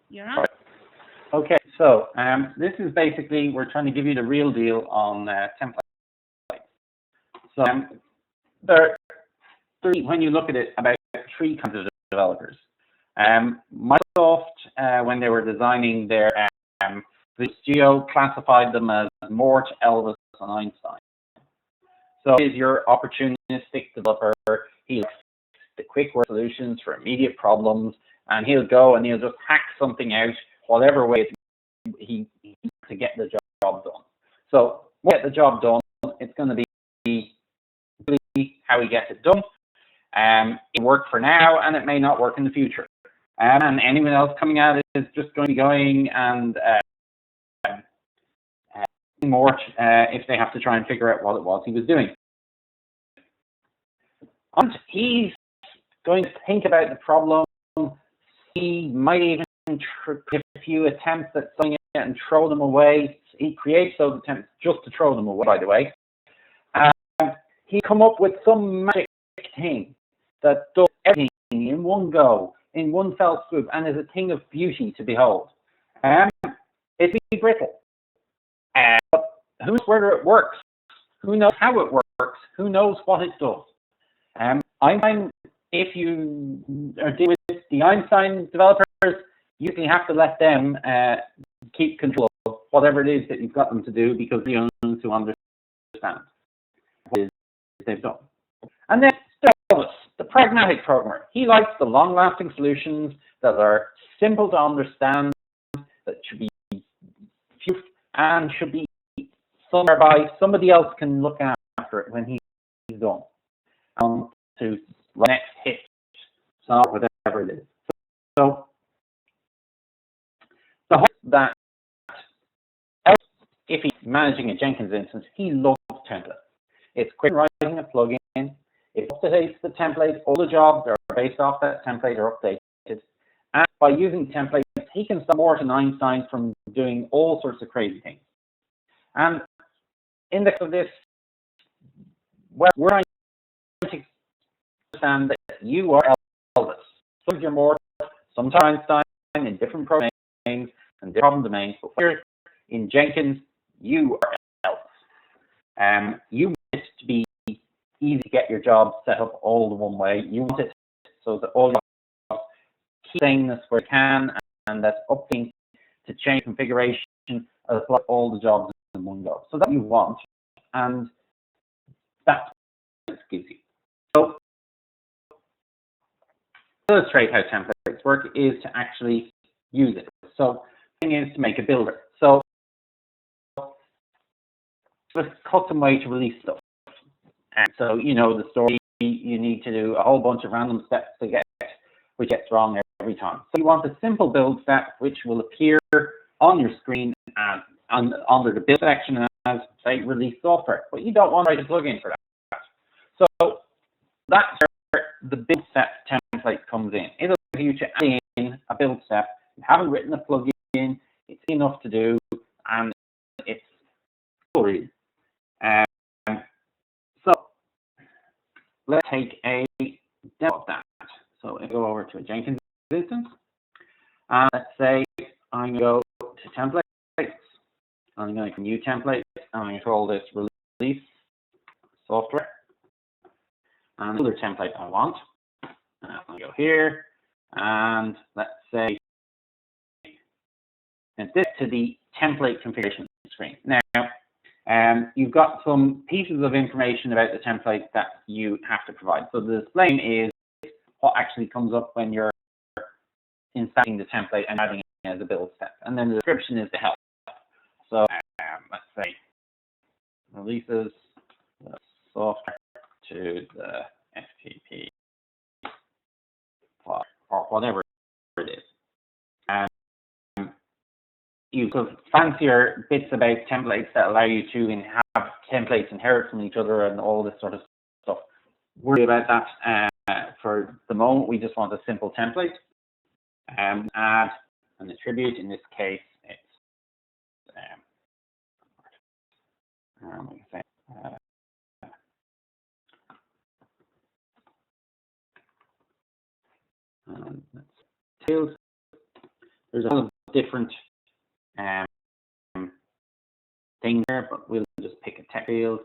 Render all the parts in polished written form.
You're on. Okay, so this is basically, we're trying to give you the real deal on templates. So when you look at it, about three kinds of developers. Microsoft, when they were designing their Studio, classified them as Mort, Elvis, and Einstein. So he's your opportunistic developer. He likes the quick work solutions for immediate problems, and he'll go and he'll just hack something out, whatever way he to get the job done. So to get the job done, it's going to be how he gets it done. It work for now, and it may not work in the future. And anyone else coming at it is just going to be going and more if they have to try and figure out what it was he was doing. And he's going to think about the problem. He might even take a few attempts at something and throw them away. He creates those attempts just to throw them away, by the way. He come up with some magic thing that does everything in one go, in one fell swoop, and is a thing of beauty to behold. It'd be brittle. But who knows whether it works? Who knows how it works? Who knows what it does? Einstein, if you are dealing with the Einstein developers, you usually have to let them keep control of whatever it is that you've got them to do, because they're the ones who understand what it is they've done. And then Elvis, the pragmatic programmer. He likes the long-lasting solutions that are simple to understand, that should be few and should be somewhere by somebody else can look after it when he's done. To the next hit, so whatever it is. So the hope that if he's managing a Jenkins instance, he loves templates. It's quick writing a plugin. It updates the template. All the jobs that are based off that template are updated. And by using templates, he can stop Mort and Einstein from doing all sorts of crazy things. And in the case of this, well, we're trying to understand that you are Elvis. Some you're Mort, sometimes Einstein in different domains and different problem domains. But here in Jenkins, you are Elvis. You want it to be easy to get your job set up all the one way. You want it so that all jobs keep saying this where you can, and that's updating to change configuration as well, all the jobs in one go. So that you want, and that's what it gives you. So to illustrate how templates work is to actually use it. So the thing is to make a builder. So it's a custom way to release stuff. And so you know the story, you need to do a whole bunch of random steps to get which gets wrong every time. So you want a simple build step which will appear on your screen as under the build section as, say, release software. But you don't want to write a plugin for that. So that's where the build step template comes in. It'll allow you to add in a build step. You haven't written a plugin, it's enough to do, and it's cool. So let's take a demo of that. So if I go over to a Jenkins instance, let's say I'm going to go to templates. I'm going to new template. I'm going to call this release software. And another template I want. I'm going to go here, and let's say and this to the template configuration screen. Now, you've got some pieces of information about the template that you have to provide. So the display is what actually comes up when you're installing the template and adding it as a build step. And then the description is the help. So let's say releases the software to the FTP file or whatever it is. You have fancier bits about templates that allow you to have templates inherit from each other and all this sort of stuff. Worry about that for the moment. We just want a simple template. Add an attribute. In this case, it's tools. There's a lot of different things there, but we'll just pick a text field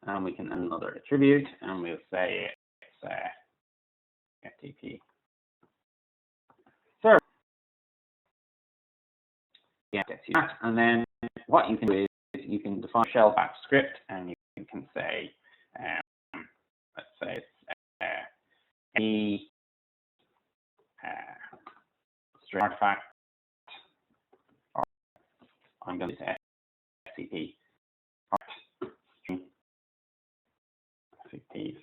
and we can add another attribute and we'll say it's FTP server. Yeah, gets you that. And then what you can do is you can define a shell batch script and you can say, let's say it's any string artifact, or I'm going to say FTP string FTP.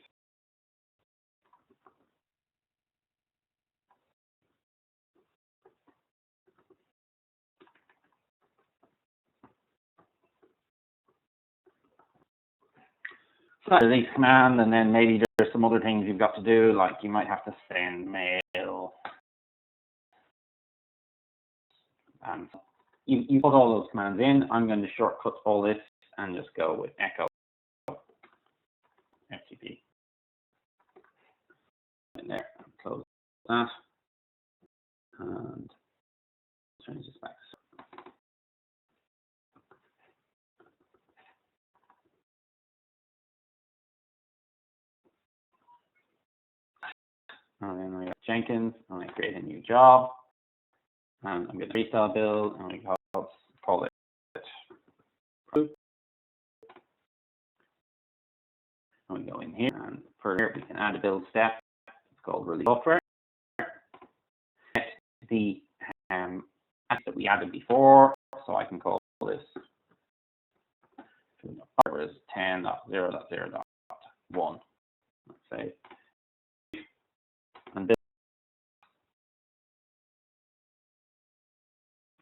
So release command, and then maybe there's some other things you've got to do, like you might have to send mail. And you put all those commands in. I'm going to shortcut all this and just go with echo FTP. In there, close that, and change this back. And then we have Jenkins, and I create a new job, and I'm going to restyle build, and we call it group. And we go in here, and further we can add a build step. It's called release software. The app that we added before, so I can call this is 10.0.0.1. Let's say. And this,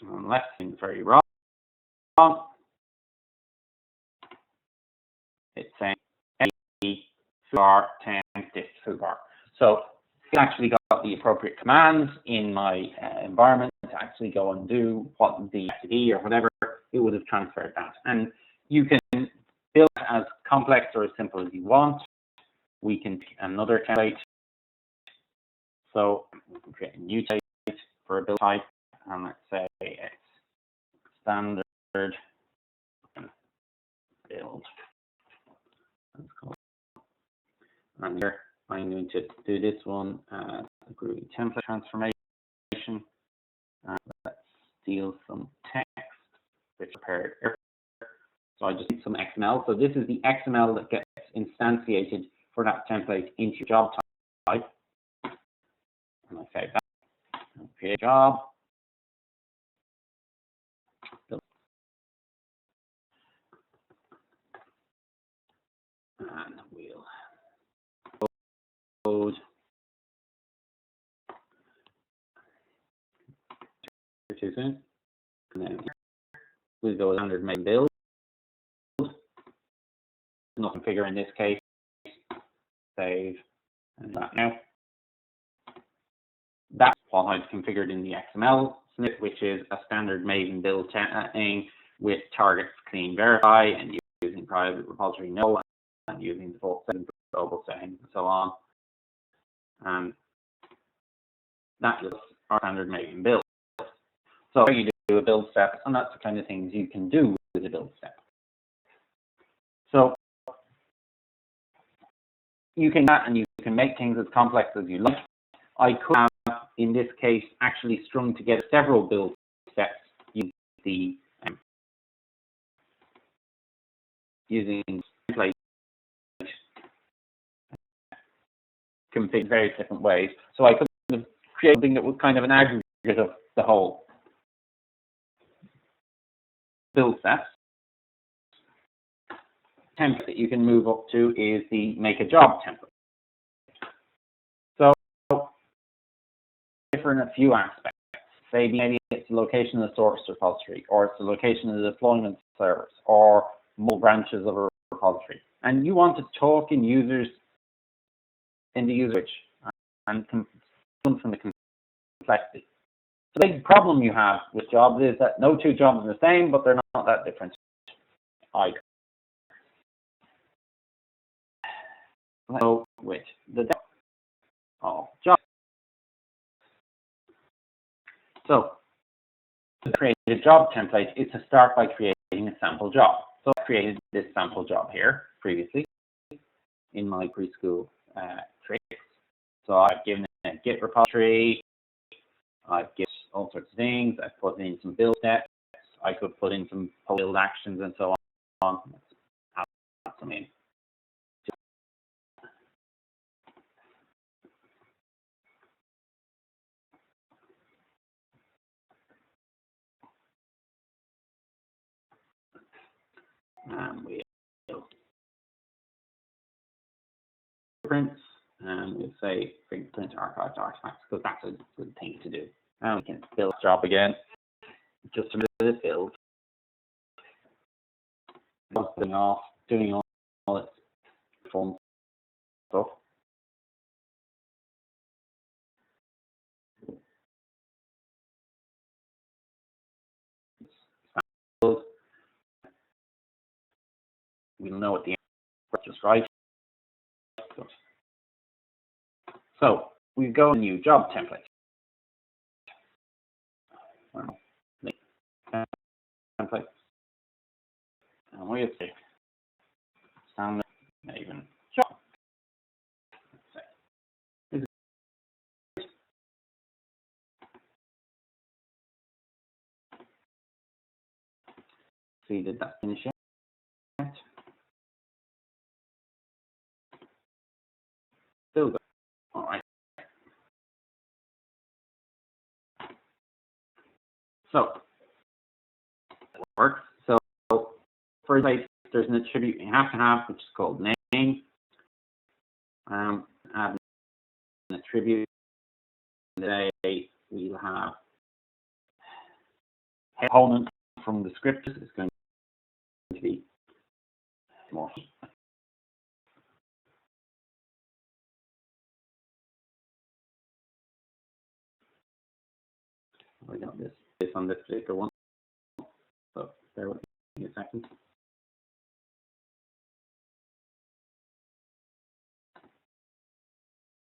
unless things very wrong, it's saying foobar 10 diff foobar. So it actually got the appropriate commands in my environment to actually go and do what the FTP or whatever, it would have transferred that. And you can build as complex or as simple as you want. We can pick another template. So we can create a new template for a build type, and let's say it's standard build. And here I'm going to do this one, a groovy template transformation. Let's steal some text, which prepared. So I just need some XML. So this is the XML that gets instantiated for that template into your job type. And I save that. I'll create a job. And we'll code too soon. And then we'll go standard main build. No configure in this case. Save and that now. That's what I've configured in the XML snippet, which is a standard Maven build thing with targets clean verify and using private repository no and using default settings, global settings, and so on. And that is our standard Maven build. So you do a build step, and that's the kind of things you can do with a build step. So you can make things as complex as you like. I could have, in this case, actually strung together several build steps using templates configured various different ways. So I could have created something that was kind of an aggregate of the whole build steps. Template that you can move up to is the make a job template. So different in a few aspects. Say maybe it's the location of the source repository, or it's the location of the deployment servers, or more branches of a repository. And you want to talk in users in the user and come from the complexity. The big problem you have with jobs is that no two jobs are the same, but they're not that different either. Let's go with the depth of jobs. So to create a job template is to start by creating a sample job. So I created this sample job here previously in my preschool tricks. So I've given it a Git repository, I've given all sorts of things, I've put in some build steps, I could put in some build actions and so on. Let's add some in. And we'll prints, and we'll say fingerprint archived artifacts, because that's a good thing to do. And we can build job again, just to do this build. Doing all its fun stuff. We'll know at the end just right. So we go to new job template. Template. And we'll say standard Maven job. See, did that finish yet? Still good. All right. So it works. So for place, there's an attribute you have to have, which is called name. Add an attribute. Today we'll have component from the script is going to be more. I got this on this particular one. So bear with me a second.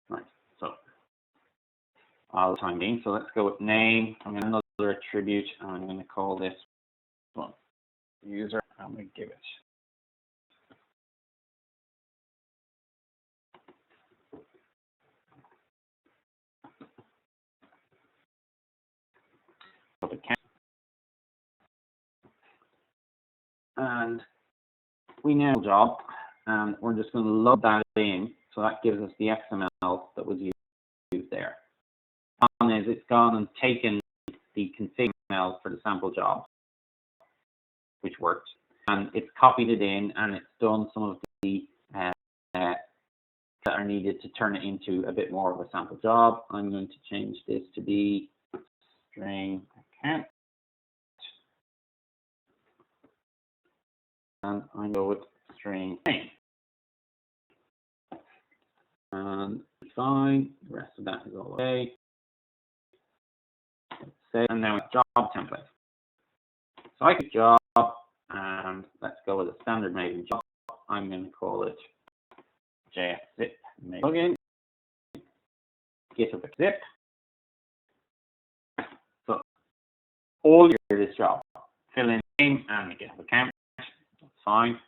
Right, so all the time being. So let's go with name. I'm going to another attribute, and I'm going to call this one user. I'm going to give it account. And we now have a job, and we're just going to load that in. So that gives us the XML that was used there. One is it's gone and taken the config XML for the sample job, which worked, and it's copied it in, and it's done some of the that are needed to turn it into a bit more of a sample job. I'm going to change this to be string account, and I go with string name, and fine. The rest of that is all okay. And now it's job template. So I click job, and let's go with a standard Maven job. I'm going to call it JSZip plugin, GitHub zip. So all you do this job, fill in name and the GitHub account. That's fine.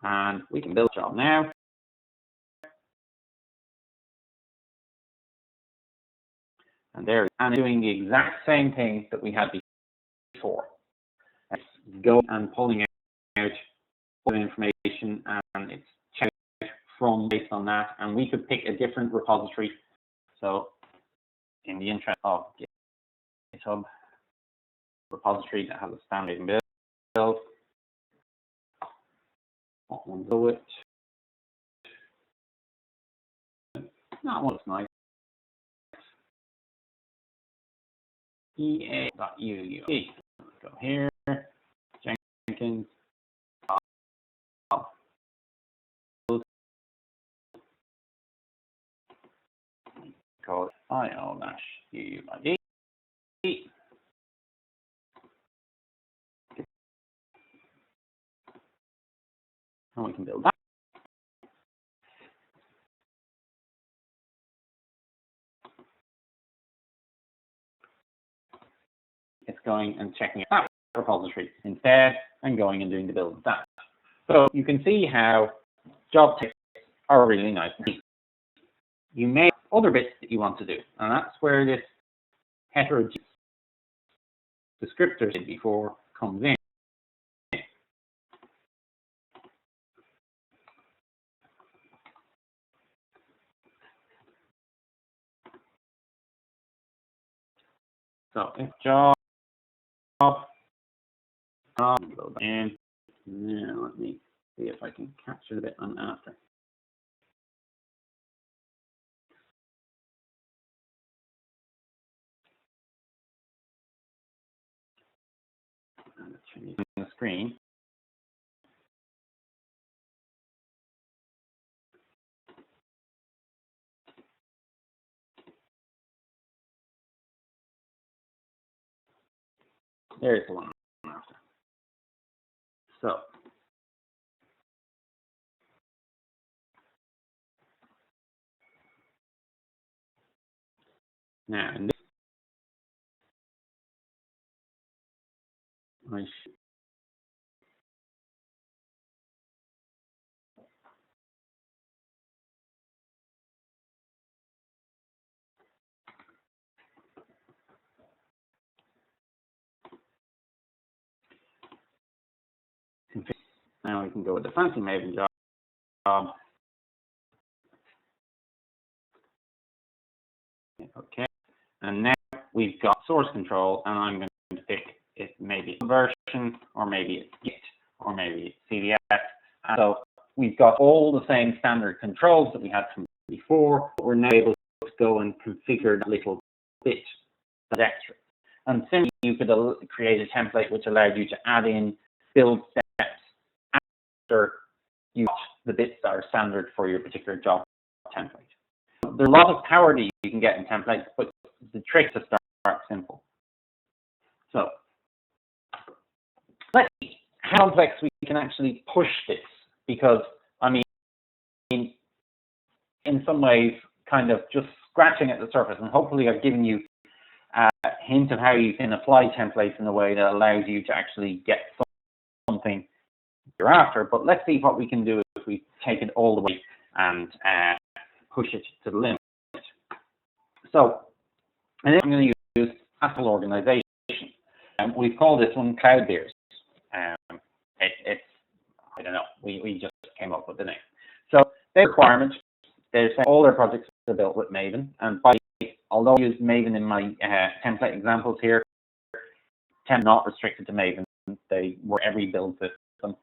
And we can build a job now. And there, and doing the exact same thing that we had before. It's go and pulling out all the information, and it's checked from based on that. And we could pick a different repository. So, in the interest of GitHub repository that has a standard build, what one do it? That one's nice. EA.uu. Let's go here. Jenkins. Call it IO-UUID. And we can build that. It's going and checking out that repository instead and going and doing the build of that. So you can see how job types are really nice. You may have other bits that you want to do, and that's where this heterogeneous descriptor did before comes in. So if job load in, now let me see if I can capture the bit on after. On the screen. There's the one after. So now in this, I should now we can go with the fancy Maven job. Okay, and now we've got source control, and I'm going to pick it maybe version, or maybe it's Git, or maybe it's CVS. And so we've got all the same standard controls that we had from before, but we're now able to go and configure that little bit that's extra. And similarly, you could create a template which allowed you to add in build steps after you got the bits that are standard for your particular job template. There's a lot of power that you can get in templates, but the trick is to start simple. So let's see how complex we can actually push this, because I mean, in some ways, kind of just scratching at the surface, and hopefully I've given you a hint of how you can apply templates in a way that allows you to actually get something you're after. But let's see what we can do if we take it all the way and push it to the limit. So, and then I'm going to use Apple organization. We've called this one Cloud Beers. It's I don't know. We just came up with the name. So their requirements. They're saying all their projects are built with Maven, and although I use Maven in my template examples here, not restricted to Maven. They were every build system.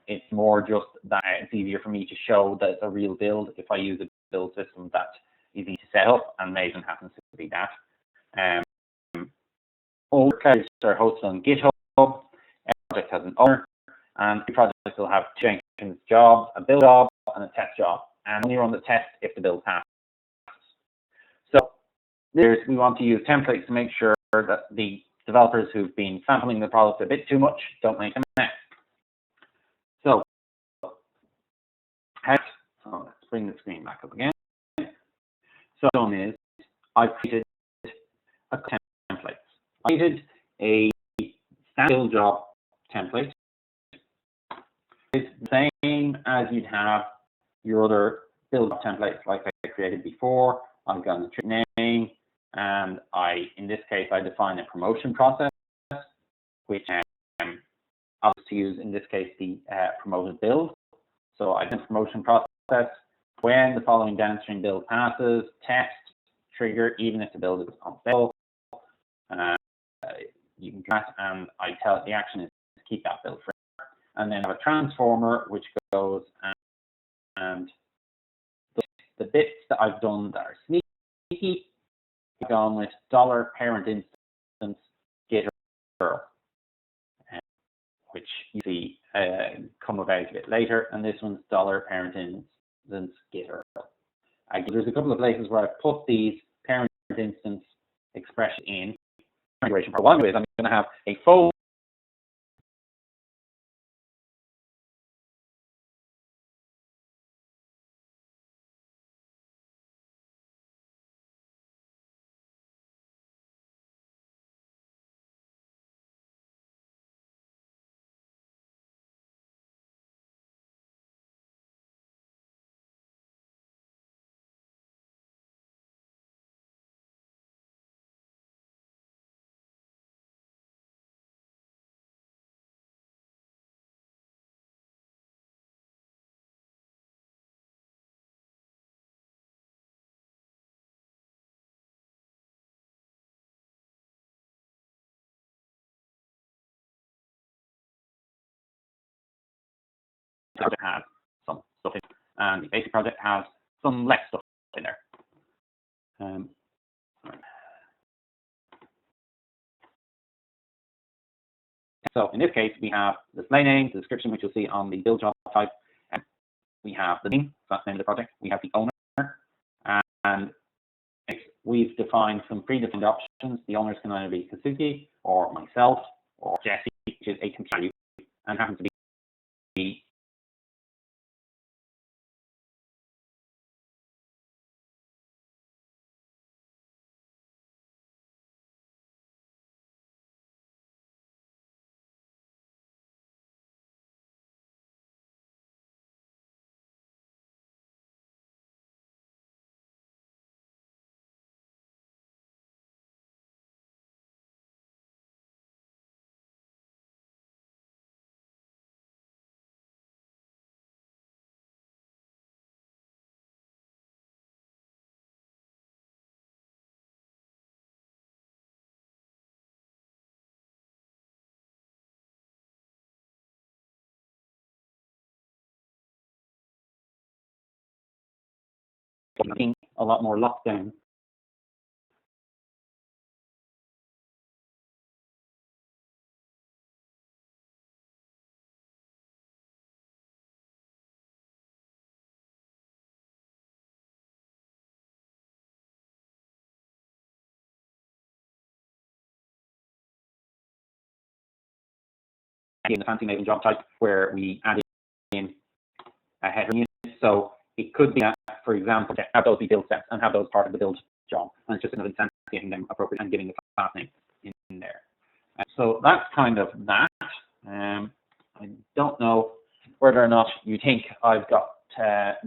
It's more just that it's easier for me to show that it's a real build if I use a build system that's easy to set up, and Maven happens to be that. All clouds are hosted on GitHub. Every project has an owner, and the project will have Jenkins job, a build job, and a test job, and only run the test if the build passes. So we want to use templates to make sure that the developers who've been sampling the product a bit too much don't make a mess. So let's bring the screen back up again. So what I've done is I've created a template. I created a build job template. It's the same as you'd have your other build templates like I created before. I've got a name, and in this case, I define a promotion process, which I'll just use in this case the promoted build. So I do promotion process when the following downstream build passes, test, trigger, even if the build is unstable. You can do that, and I tell it the action is to keep that build free. And then I have a transformer which goes and the bits that I've done that are sneaky, I've gone with $parent instance get Earl, which you see come about a bit later, and this one's $parent instance get Earl. There's a couple of places where I've put these parent instance expression in. Configuration part one is I'm going to have a full project has some stuff in, and the basic project has some less stuff in there. So in this case, we have the display name, the description, which you'll see on the build job type. And we have the name, that's the name of the project. We have the owner, and we've defined some predefined options. The owners can either be Kazuki or myself or Jesse, which is a computer and happens to be a lot more lockdown. In the fancy maven job type where we add in a header unit. So it could be that, for example, have those be build steps and have those part of the build job. And it's just another instantiating them appropriately and giving the class name in there. So that's kind of that. I don't know whether or not you think I've got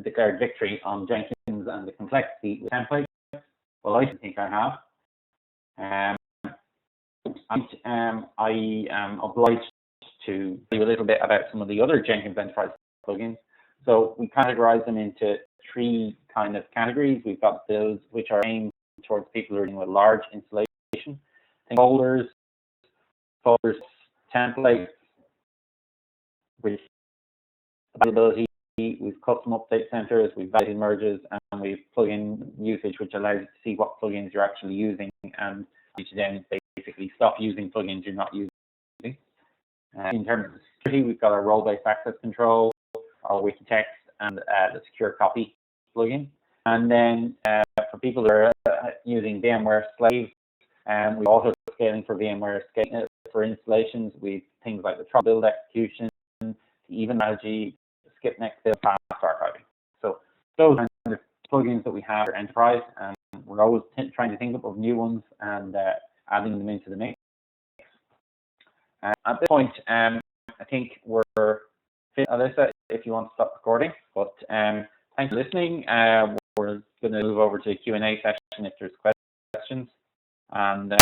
declared victory on Jenkins and the complexity with templates. Well, I think I have. I am obliged to tell you a little bit about some of the other Jenkins Enterprise plugins. So we categorize them into three kind of categories. We've got those which are aimed towards people who are dealing with large installation, folders, templates, with availability. We've custom update centers, we've validated merges, and we've plugin usage, which allows you to see what plugins you're actually using, and you then basically stop using plugins you're not using. In terms of security, we've got our role-based access control, our wiki text, and the secure copy plugin. And then for people that are using VMware Slave, we've auto scaling for VMware for installations. We've things like the throttle build execution, the even strategy, skip next build, fast archiving. So those are the plugins that we have for enterprise, and we're always trying to think of new ones and adding them into the mix. At this point, I think we're fit, Alyssa, if you want to stop recording. But thanks for listening. We're going to move over to the Q&A session if there's questions. And